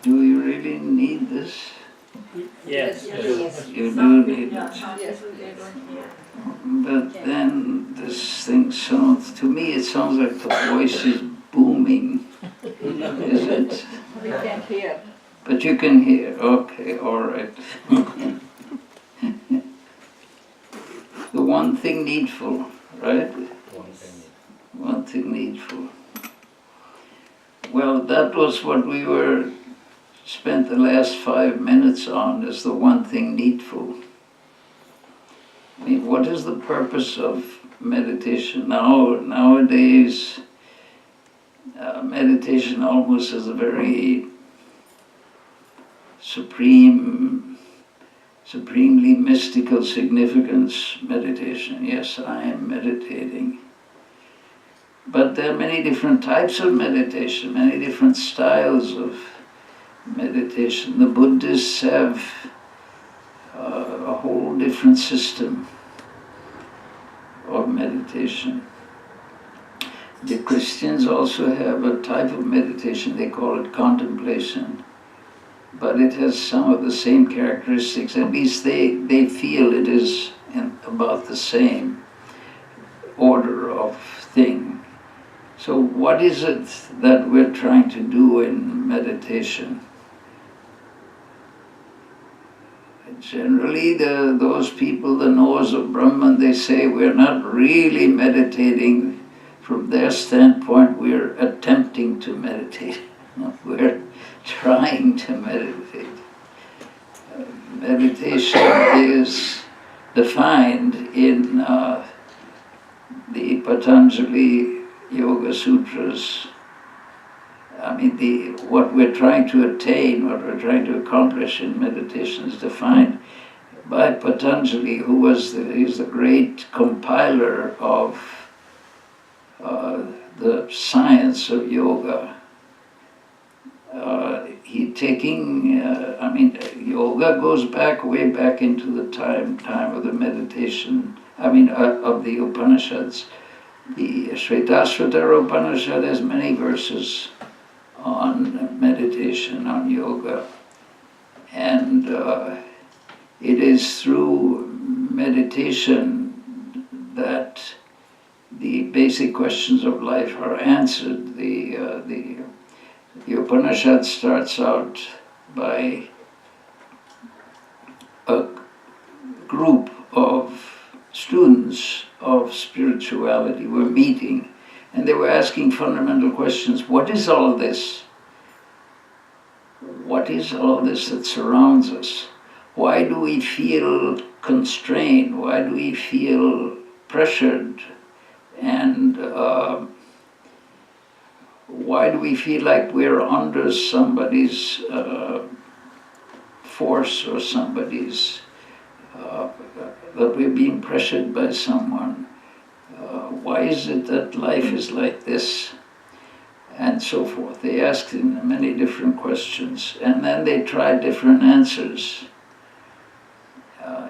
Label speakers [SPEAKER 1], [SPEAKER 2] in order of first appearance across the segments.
[SPEAKER 1] Do you really need this?
[SPEAKER 2] Yes.
[SPEAKER 1] You do need it.
[SPEAKER 3] Yes.
[SPEAKER 1] But then this thing sounds, to me it sounds like the voice is booming. Is it?
[SPEAKER 3] We can't hear.
[SPEAKER 1] But you can hear, okay, all right. The one thing needful, right? One thing needful. Well, that was what we spent the last 5 minutes on, is the one thing needful. I mean, what is the purpose of meditation? Nowadays, meditation almost has a very supremely mystical significance. Meditation, yes, I am meditating. But there are many different types of meditation, many different styles of meditation. The Buddhists have a whole different system of meditation. The Christians also have a type of meditation, they call it contemplation. But it has some of the same characteristics, at least they feel it is about the same order of thing. So what is it that we're trying to do in meditation? Generally, those people, the knowers of Brahman, they say we're not really meditating. From their standpoint, we're attempting to meditate. We're trying to meditate. Meditation is defined in the Patanjali Yoga Sutras. I mean, what we're trying to attain, what we're trying to accomplish in meditation is defined by Patanjali, he's the great compiler of the science of yoga. Yoga goes way back into the time of the meditation, of the Upanishads. The Shvetasvatara Upanishad has many verses on meditation, on yoga. And it is through meditation that the basic questions of life are answered. The Upanishad starts out by a group of students of spirituality were meeting, and they were asking fundamental questions. What is all this? What is all this that surrounds us? Why do we feel constrained? Why do we feel pressured? And why do we feel like we're under somebody's force or somebody's that we're being pressured by someone? Why is it that life is like this? And so forth. They asked him many different questions, and then they tried different answers.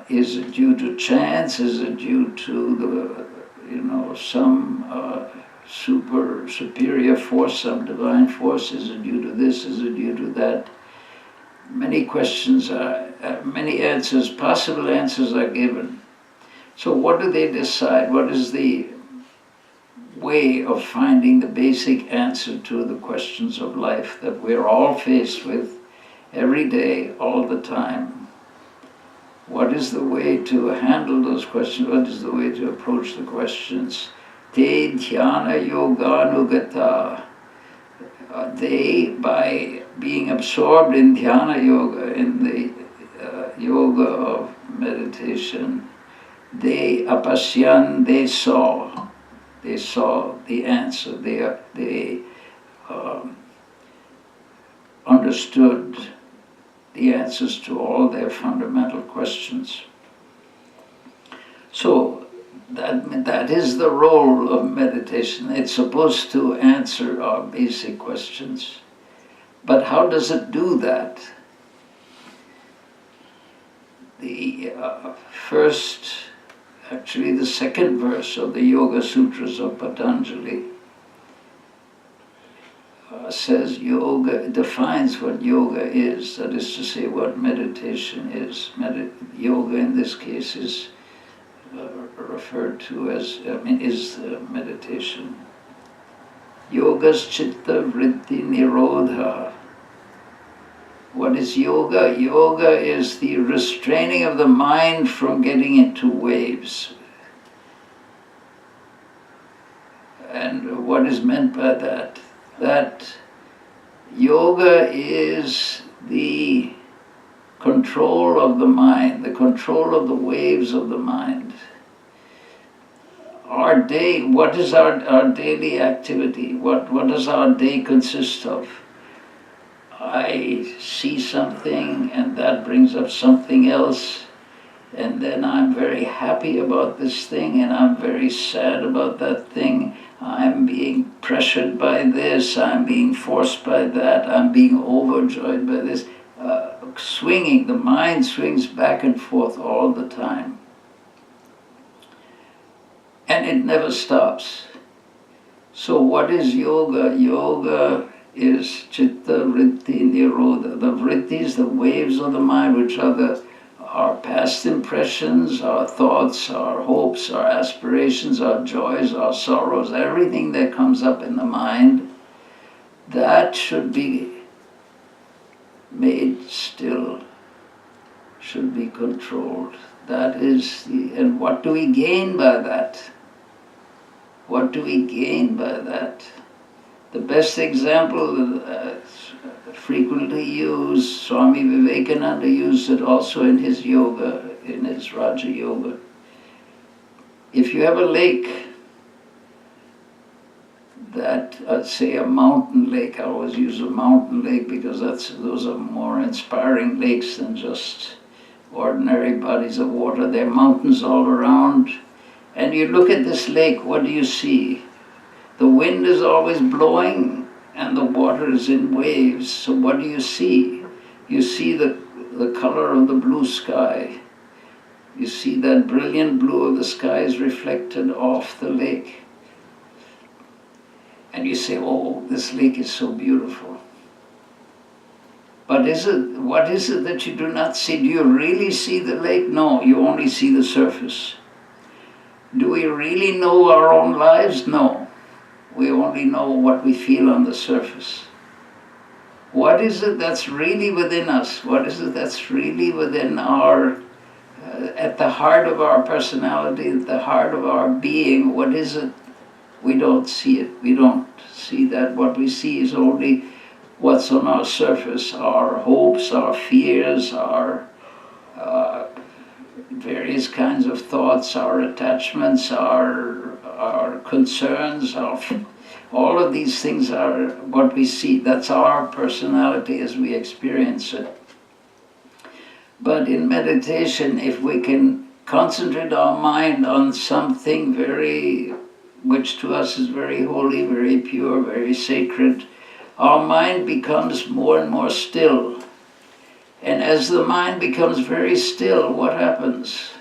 [SPEAKER 1] Is it due to chance? Is it due to some superior force, some divine force? Is it due to this? Is it due to that? Many questions many answers, possible answers are given. So what do they decide? What is the way of finding the basic answer to the questions of life that we're all faced with every day, all the time? What is the way to handle those questions? What is the way to approach the questions? Te dhyana yoganugata. They, by being absorbed in dhyana yoga, in the yoga of meditation, they apasyan, they saw the answer. They understood the answers to all their fundamental questions. So that is the role of meditation. It's supposed to answer our basic questions. But how does it do that? The second verse of the Yoga Sutras of Patanjali says yoga, defines what yoga is, that is to say what meditation is. Yoga in this case is referred to as, is meditation. Yoga's chitta vritti nirodha. What is yoga? Yoga is the restraining of the mind from getting into waves. And what is meant by that? That yoga is the control of the mind, the control of the waves of the mind. Our day, what is our daily activity? What does our day consist of? I see something and that brings up something else, and then I'm very happy about this thing and I'm very sad about that thing. I'm being pressured by this, I'm being forced by that, I'm being overjoyed by this. Swinging, the mind swings back and forth all the time. And it never stops. So what is yoga? Yoga is chitta vritti nirodha. The vrittis, the waves of the mind, which are our past impressions, our thoughts, our hopes, our aspirations, our joys, our sorrows, everything that comes up in the mind, that should be made still, should be controlled. That is and what do we gain by that? What do we gain by that? The best example frequently used, Swami Vedananda used it also in his yoga, in his Raja Yoga. If you have a lake, that, say a mountain lake, I always use a mountain lake because those are more inspiring lakes than just ordinary bodies of water. There are mountains all around. And you look at this lake, what do you see? The wind is always blowing and the water is in waves. So what do you see? You see the color of the blue sky. You see that brilliant blue of the sky is reflected off the lake. And you say, oh, this lake is so beautiful. But what is it that you do not see? Do you really see the lake? No, you only see the surface. Do we really know our own lives? No. We only know what we feel on the surface. What is it that's really within us? What is it that's really within at the heart of our personality, at the heart of our being? What is it? We don't see it. We don't see that. What we see is only what's on our surface, our hopes, our fears, our various kinds of thoughts, our attachments, our concerns, all of these things are what we see. That's our personality as we experience it. But in meditation, if we can concentrate our mind on something which to us is very holy, very pure, very sacred, our mind becomes more and more still. And as the mind becomes very still, what happens?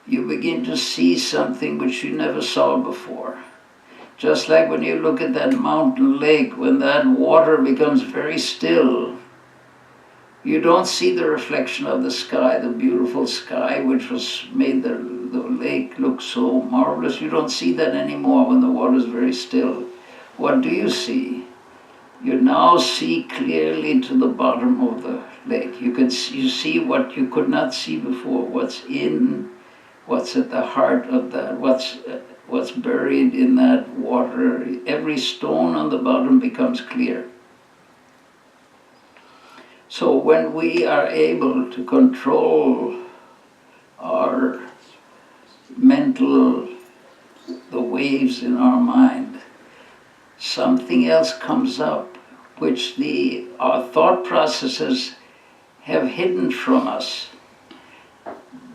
[SPEAKER 1] You begin to see something which you never saw before. Just like when you look at that mountain lake, when that water becomes very still, you don't see the reflection of the sky, the beautiful sky which made the lake look so marvelous. You don't see that anymore when the water is very still. What do you see? You now see clearly to the bottom of the lake. You see what you could not see before, what's at the heart of that, what's buried in that water. Every stone on the bottom becomes clear. So when we are able to control our the waves in our mind, something else comes up which our thought processes have hidden from us.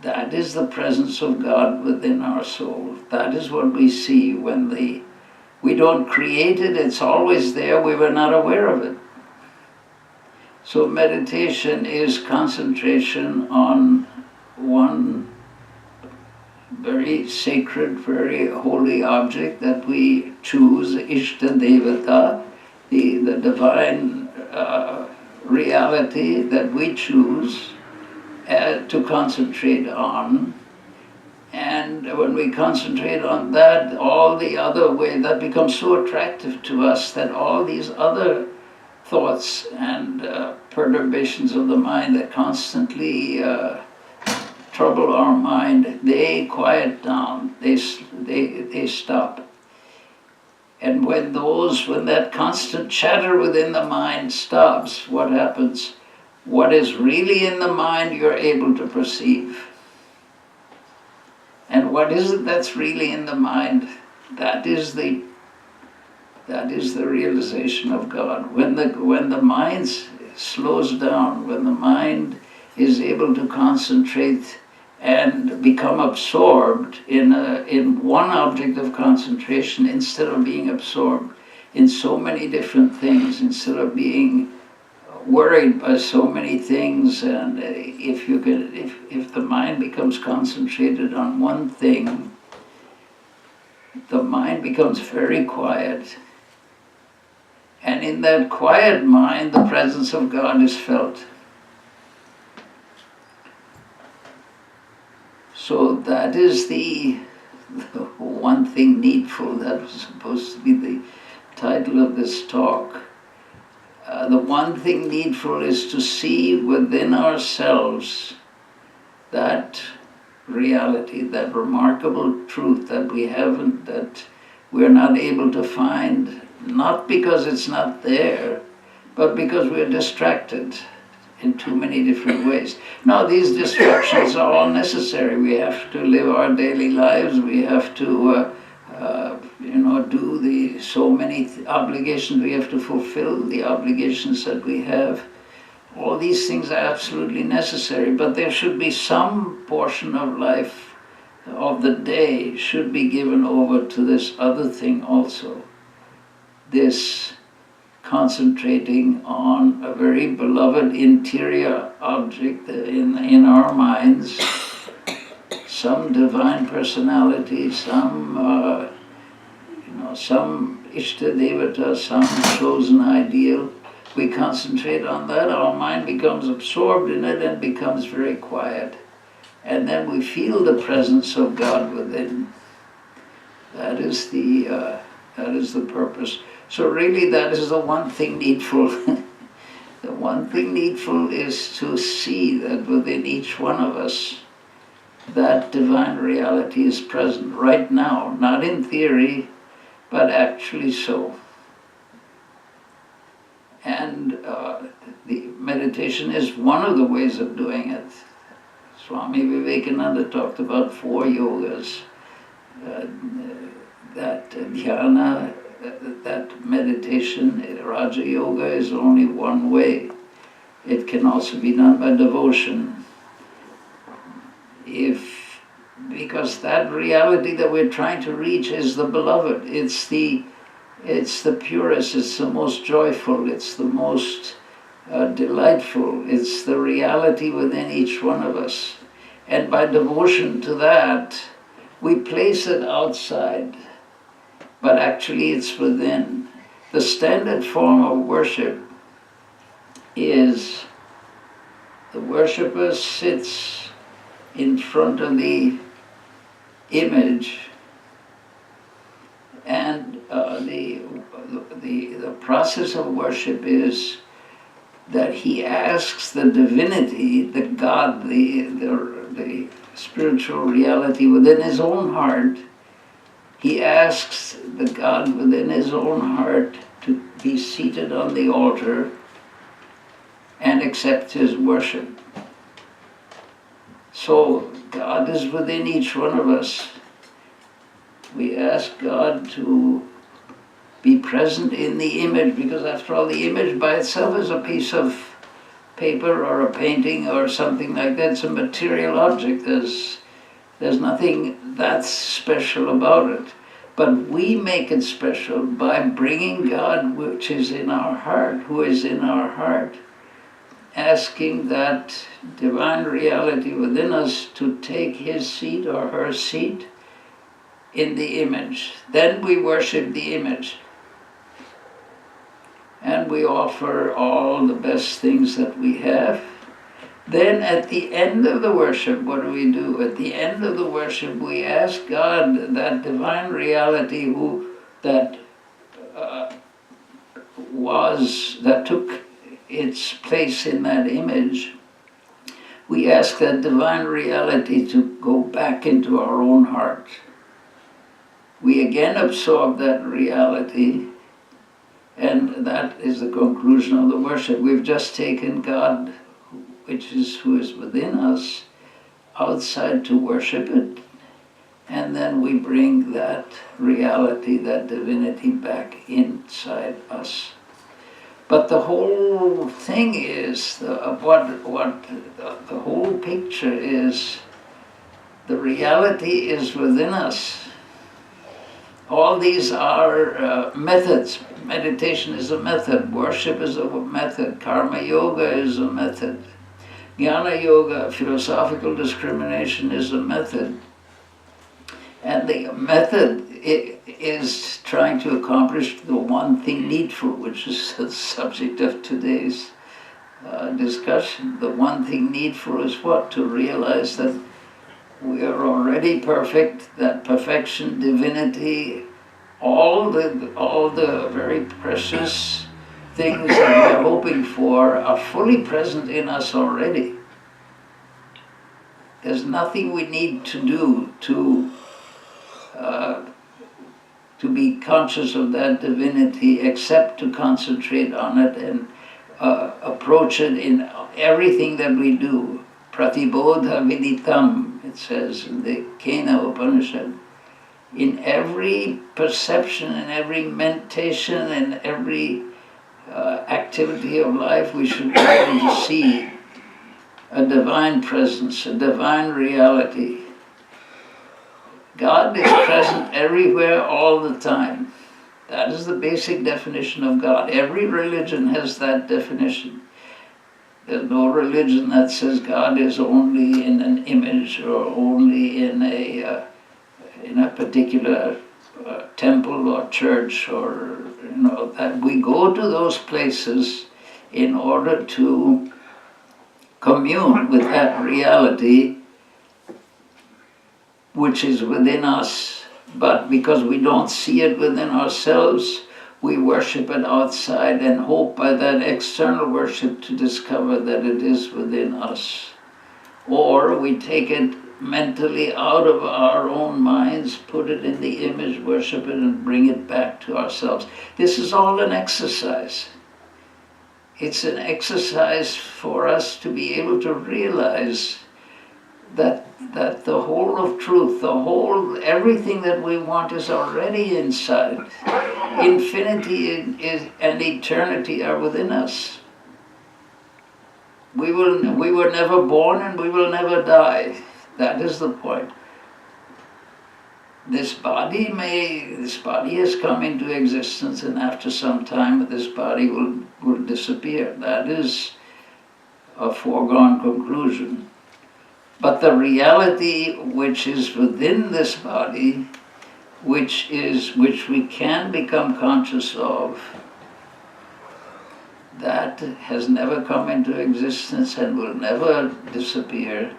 [SPEAKER 1] That is the presence of God within our soul. That is what we see when we don't create it, it's always there, we were not aware of it. So meditation is concentration on one very sacred, very holy object that we choose, Ishta Devata, the divine reality that we choose to concentrate on. And when we concentrate on that, all the other way, that becomes so attractive to us that all these other thoughts and perturbations of the mind that constantly trouble our mind, they quiet down, they stop. And when that constant chatter within the mind stops, what happens? What is really in the mind, you're able to perceive. And what is it that's really in the mind? That is the realization of God. When the mind slows down, when the mind is able to concentrate and become absorbed in one object of concentration, instead of being absorbed in so many different things, instead of being worried by so many things, and if the mind becomes concentrated on one thing, the mind becomes very quiet. And in that quiet mind, the presence of God is felt. So that is the one thing needful. That was supposed to be the title of this talk. The one thing needful is to see within ourselves that reality, that remarkable truth that we haven't, that we're not able to find, not because it's not there, but because we're distracted in too many different ways. Now, these distractions are all necessary. We have to live our daily lives. We have to do the so many obligations we have to fulfill, the obligations that we have. All these things are absolutely necessary, but there should be some portion of life, of the day, should be given over to this other thing also. This concentrating on a very beloved interior object in our minds, some divine personality, some Ishta Devata, some chosen ideal. We concentrate on that, our mind becomes absorbed in it and becomes very quiet. And then we feel the presence of God within. That is the purpose. So really that is the one thing needful. The one thing needful is to see that within each one of us, that divine reality is present right now, not in theory, but actually so. And the meditation is one of the ways of doing it. Swami Vivekananda talked about 4 yogas. That dhyana, that meditation, Raja Yoga, is only one way. It can also be done by devotion. Because that reality that we're trying to reach is the beloved. It's the purest, it's the most joyful, it's the most delightful. It's the reality within each one of us. And by devotion to that, we place it outside, but actually it's within. The standard form of worship is the worshipper sits in front of the image, and the process of worship is that he asks the divinity, the God, the spiritual reality within his own heart. He asks the God within his own heart to be seated on the altar and accept his worship. So God is within each one of us. We ask God to be present in the image, because after all, the image by itself is a piece of paper or a painting or something like that. It's a material object. There's nothing that special about it. But we make it special by bringing God, which is in our heart, who is in our heart, asking that divine reality within us to take his seat or her seat in the image. Then we worship the image. and we offer all the best things that we have. Then at the end of the worship, what do? At the end of the worship, we ask God, that divine reality that took its place in that image, we ask that divine reality to go back into our own heart. We again absorb that reality, and that is the conclusion of the worship. We've just taken God, who is within us, outside to worship it, and then we bring that reality, that divinity, back inside us. But the whole thing is, the whole picture is, the reality is within us. All these are methods. Meditation is a method, worship is a method, karma yoga is a method, jnana yoga, philosophical discrimination, is a method. And the method is trying to accomplish the one thing needful, which is the subject of today's discussion. The one thing needful is what? To realize that we are already perfect, that perfection, divinity, all the very precious things that we're hoping for are fully present in us already. There's nothing we need to do to be conscious of that divinity except to concentrate on it and approach it in everything that we do. Pratibodha viditam, it says in the Kena Upanishad. In every perception, in every meditation, in every activity of life, we should be able to see a divine presence, a divine reality. God is present everywhere all the time. That is the basic definition of God. Every religion has that definition. There's no religion that says God is only in an image or only in a particular temple or church, or that we go to those places in order to commune with that reality which is within us, but because we don't see it within ourselves, we worship it outside and hope by that external worship to discover that it is within us. Or we take it mentally out of our own minds, put it in the image, worship it, and bring it back to ourselves. This is all an exercise. It's an exercise for us to be able to realize that the whole of truth, everything that we want is already inside. Infinity and eternity are within us. We were never born and we will never die. That is the point. This body has come into existence, and after some time this body will disappear. That is a foregone conclusion. But the reality which is within this body, which we can become conscious of, that has never come into existence and will never disappear.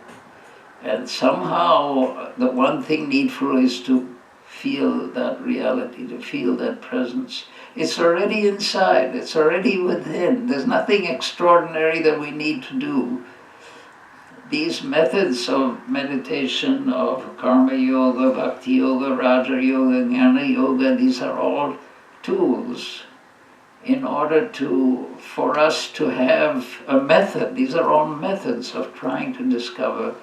[SPEAKER 1] And somehow the one thing needful is to feel that reality, to feel that presence. It's already inside, it's already within. There's nothing extraordinary that we need to do. These methods of meditation, of karma yoga, bhakti yoga, raja yoga, jnana yoga, these are all tools in order for us to have a method. These are all methods of trying to discover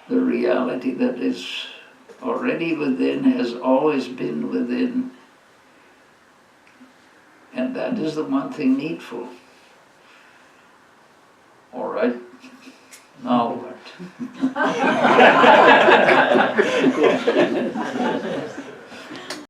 [SPEAKER 1] the reality that is already within, has always been within. And that is the one thing needful. All right. Now what?